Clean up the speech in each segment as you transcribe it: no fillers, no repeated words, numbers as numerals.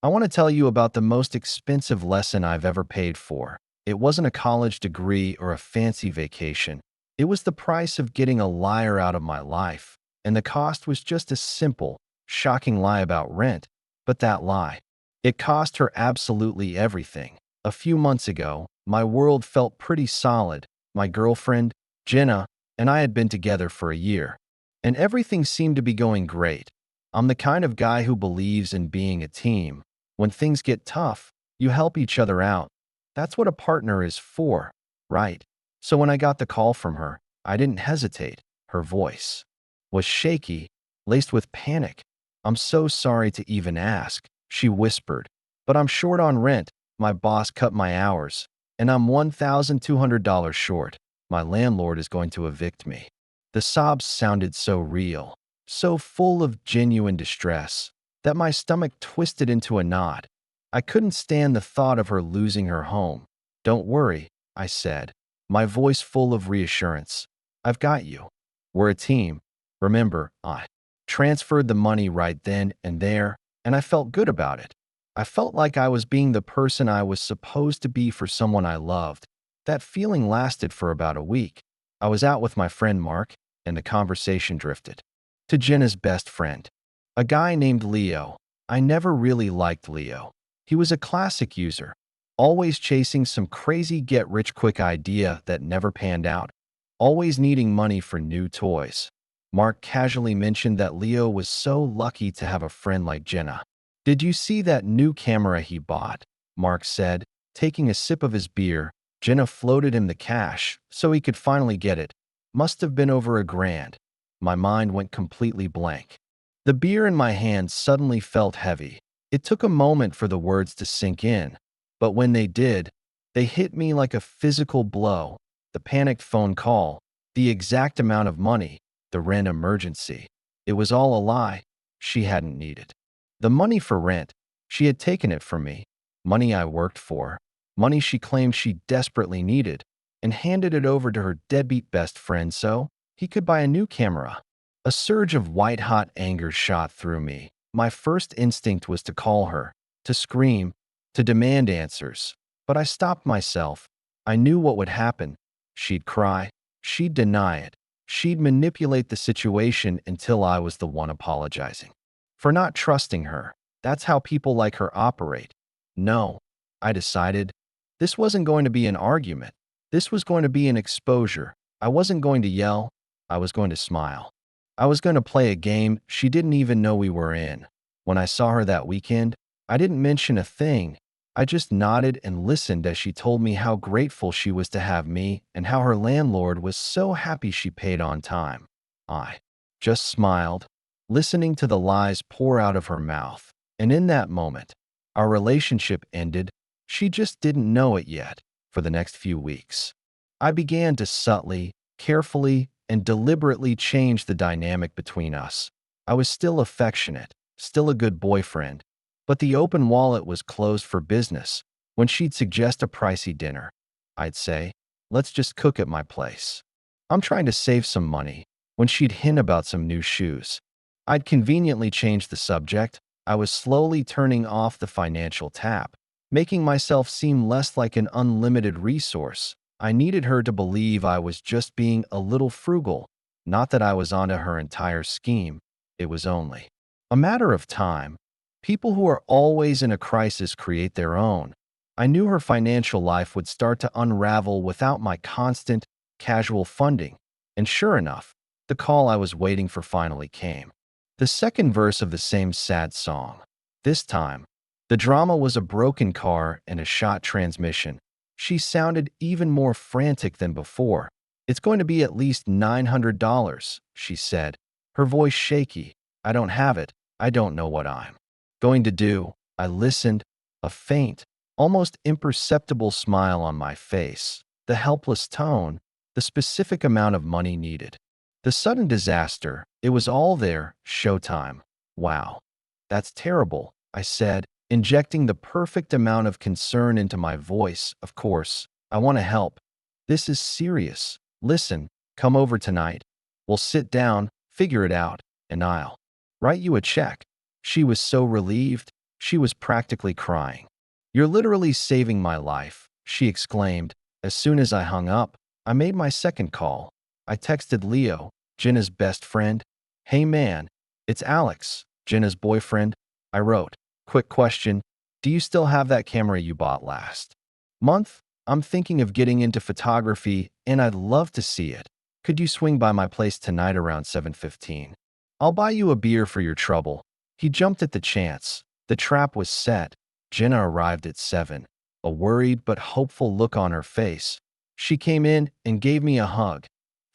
I want to tell you about the most expensive lesson I've ever paid for. It wasn't a college degree or a fancy vacation. It was the price of getting a liar out of my life. And the cost was just a simple, shocking lie about rent. But that lie, it cost her absolutely everything. A few months ago, my world felt pretty solid. My girlfriend, Jenna, and I had been together for a year. And everything seemed to be going great. I'm the kind of guy who believes in being a team. When things get tough, you help each other out. That's what a partner is for, right? So when I got the call from her, I didn't hesitate. Her voice was shaky, laced with panic. "I'm so sorry to even ask," she whispered, "but I'm short on rent. My boss cut my hours, and I'm $1,200 short. My landlord is going to evict me." The sobs sounded so real, so full of genuine distress, that my stomach twisted into a knot. I couldn't stand the thought of her losing her home. "Don't worry," I said, my voice full of reassurance. "I've got you. We're a team. Remember, I transferred the money right then and there, and I felt good about it. I felt like I was being the person I was supposed to be for someone I loved. That feeling lasted for about a week. I was out with my friend Mark, and the conversation drifted to Jenna's best friend, a guy named Leo. I never really liked Leo. He was a classic user, always chasing some crazy get-rich-quick idea that never panned out, always needing money for new toys. Mark casually mentioned that Leo was so lucky to have a friend like Jenna. "Did you see that new camera he bought?" Mark said, taking a sip of his beer. "Jenna floated him the cash so he could finally get it. Must have been over $1,000. My mind went completely blank. The beer in my hand suddenly felt heavy. It took a moment for the words to sink in, but when they did, they hit me like a physical blow. The panicked phone call, the exact amount of money, the rent emergency. It was all a lie. She hadn't needed the money for rent. She had taken it from me. Money I worked for, money she claimed she desperately needed, and handed it over to her deadbeat best friend so he could buy a new camera. A surge of white-hot anger shot through me. My first instinct was to call her, to scream, to demand answers. But I stopped myself. I knew what would happen. She'd cry. She'd deny it. She'd manipulate the situation until I was the one apologizing for not trusting her. That's how people like her operate. No, I decided. This wasn't going to be an argument. This was going to be an exposure. I wasn't going to yell. I was going to smile. I was going to play a game she didn't even know we were in. When I saw her that weekend, I didn't mention a thing. I just nodded and listened as she told me how grateful she was to have me and how her landlord was so happy she paid on time. I just smiled, listening to the lies pour out of her mouth. And in that moment, our relationship ended. She just didn't know it yet. For the next few weeks, I began to subtly, carefully, and deliberately change the dynamic between us. I was still affectionate, still a good boyfriend, but the open wallet was closed for business. When she'd suggest a pricey dinner, I'd say, "Let's just cook at my place. I'm trying to save some money." When she'd hint about some new shoes, I'd conveniently change the subject. I was slowly turning off the financial tap, making myself seem less like an unlimited resource. I needed her to believe I was just being a little frugal, not that I was onto her entire scheme. It was only a matter of time. People who are always in a crisis create their own. I knew her financial life would start to unravel without my constant, casual funding. And sure enough, the call I was waiting for finally came. The second verse of the same sad song. This time, the drama was a broken car and a shot transmission. She sounded even more frantic than before. "It's going to be at least $900, she said, her voice shaky. "I don't have it. I don't know what I'm going to do." I listened, a faint, almost imperceptible smile on my face, the helpless tone, the specific amount of money needed. The sudden disaster, it was all there, showtime. "Wow, that's terrible," I said, injecting the perfect amount of concern into my voice. "Of course, I want to help. This is serious. Listen, come over tonight. We'll sit down, figure it out, and I'll write you a check." She was so relieved. She was practically crying. "You're literally saving my life," she exclaimed. As soon as I hung up, I made my second call. I texted Leo, Jenna's best friend. "Hey man, it's Alex, Jenna's boyfriend." I wrote, "Quick question. Do you still have that camera you bought last month? I'm thinking of getting into photography and I'd love to see it. Could you swing by my place tonight around 7:15? I'll buy you a beer for your trouble." He jumped at the chance. The trap was set. Jenna arrived at 7, a worried but hopeful look on her face. She came in and gave me a hug,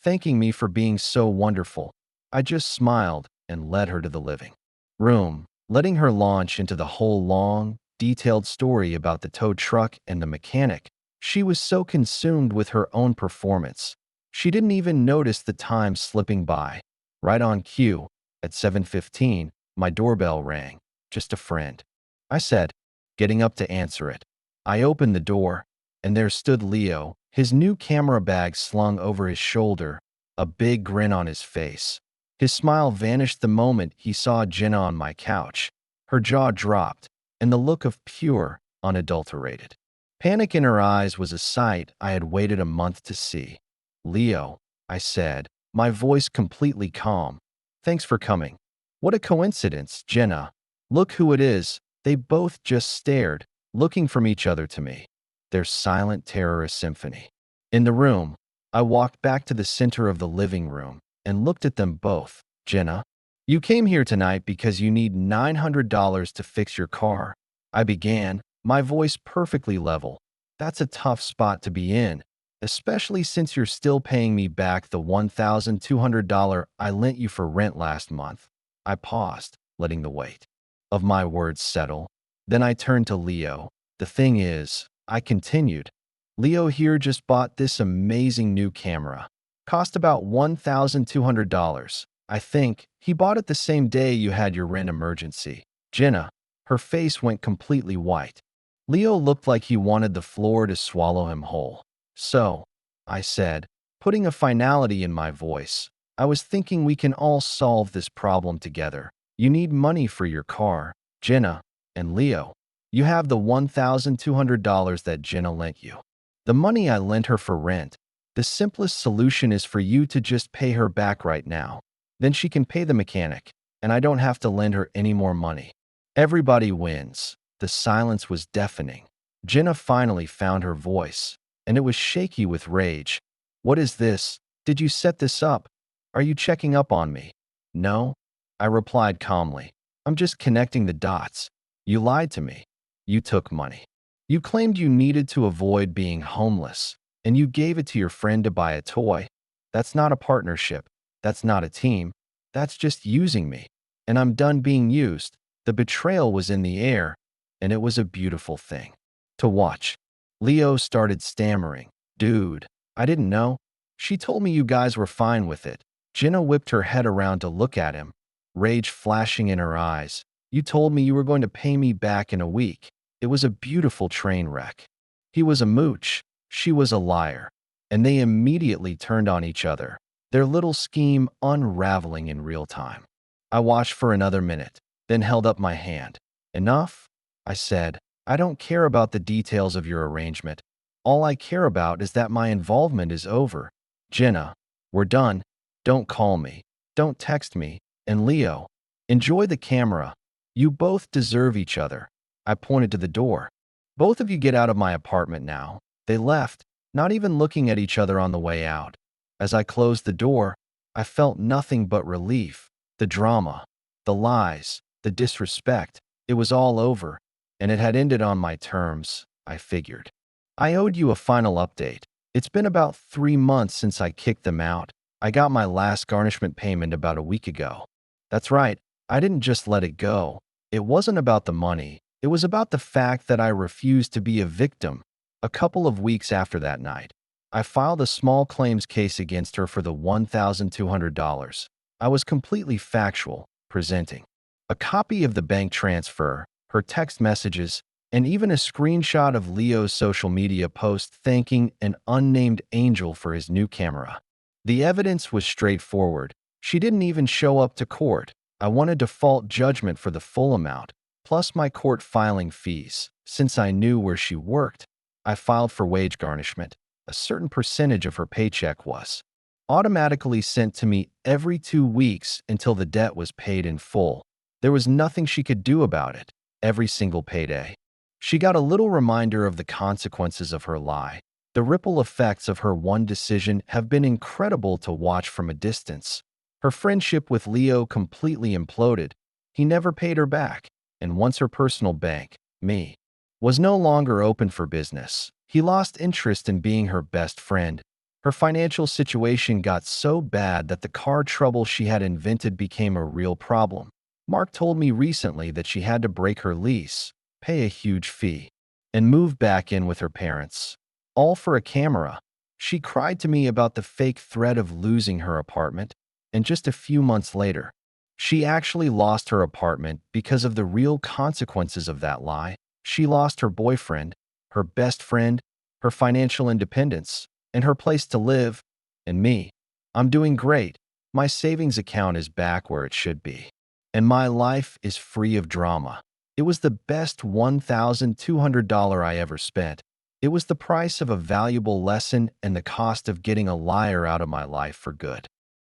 thanking me for being so wonderful. I just smiled and led her to the living room, letting her launch into the whole long, detailed story about the tow truck and the mechanic. She was so consumed with her own performance, she didn't even notice the time slipping by. Right on cue, at 7:15, my doorbell rang. "Just a friend," I said, getting up to answer it. I opened the door, and there stood Leo, his new camera bag slung over his shoulder, a big grin on his face. His smile vanished the moment he saw Jenna on my couch. Her jaw dropped, and the look of pure, unadulterated panic in her eyes was a sight I had waited a month to see. "Leo," I said, my voice completely calm. "Thanks for coming." "What a coincidence, Jenna. Look who it is." They both just stared, looking from each other to me, their silent terrorist symphony. In the room, I walked back to the center of the living room and looked at them both. "Jenna, you came here tonight because you need $900 to fix your car," I began, my voice perfectly level. "That's a tough spot to be in, especially since you're still paying me back the $1,200 I lent you for rent last month." I paused, letting the weight of my words settle. Then I turned to Leo. "The thing is," I continued, "Leo here just bought this amazing new camera. Cost about $1,200. I think he bought it the same day you had your rent emergency." Jenna, her face went completely white. Leo looked like he wanted the floor to swallow him whole. "So," I said, putting a finality in my voice, "I was thinking we can all solve this problem together. You need money for your car, Jenna, and Leo. You have the $1,200 that Jenna lent you. The money I lent her for rent. The simplest solution is for you to just pay her back right now. Then she can pay the mechanic, and I don't have to lend her any more money." Everybody wins. The silence was deafening. Jenna finally found her voice, and it was shaky with rage. "What is this? Did you set this up? Are you checking up on me?" "No," I replied calmly. "I'm just connecting the dots. You lied to me. You took money. You claimed you needed to avoid being homeless, and you gave it to your friend to buy a toy. That's not a partnership. That's not a team. That's just using me. And I'm done being used." The betrayal was in the air, and it was a beautiful thing to watch. Leo started stammering. "Dude, I didn't know. She told me you guys were fine with it." Jenna whipped her head around to look at him, rage flashing in her eyes. "You told me you were going to pay me back in a week. It was a beautiful train wreck. He was a mooch. She was a liar." And they immediately turned on each other, their little scheme unraveling in real time. I watched for another minute, then held up my hand. "Enough," I said. "I don't care about the details of your arrangement. All I care about is that my involvement is over. Jenna, we're done. Don't call me. Don't text me. And Leo, enjoy the camera. You both deserve each other." I pointed to the door. "Both of you get out of my apartment now." They left, not even looking at each other on the way out. As I closed the door, I felt nothing but relief. The drama, the lies, the disrespect, it was all over, and it had ended on my terms, I figured. "I owed you a final update. It's been about 3 months since I kicked them out. I got my last garnishment payment about a week ago." That's right, I didn't just let it go. It wasn't about the money. It was about the fact that I refused to be a victim. A couple of weeks after that night, I filed a small claims case against her for the $1,200. I was completely factual, presenting a copy of the bank transfer, her text messages, and even a screenshot of Leo's social media post thanking an unnamed angel for his new camera. The evidence was straightforward. She didn't even show up to court. I won a default judgment for the full amount, plus my court filing fees. Since I knew where she worked, I filed for wage garnishment. A certain percentage of her paycheck was automatically sent to me every 2 weeks until the debt was paid in full. There was nothing she could do about it. Every single payday, she got a little reminder of the consequences of her lie. The ripple effects of her one decision have been incredible to watch from a distance. Her friendship with Leo completely imploded. He never paid her back, and once her personal bank, me, was no longer open for business, he lost interest in being her best friend. Her financial situation got so bad that the car trouble she had invented became a real problem. Mark told me recently that she had to break her lease, pay a huge fee, and move back in with her parents, all for a camera. She cried to me about the fake threat of losing her apartment, and just a few months later, she actually lost her apartment because of the real consequences of that lie. She lost her boyfriend, her best friend, her financial independence, and her place to live. And me, I'm doing great. My savings account is back where it should be, and my life is free of drama. It was the best $1,200 I ever spent. It was the price of a valuable lesson and the cost of getting a liar out of my life for good.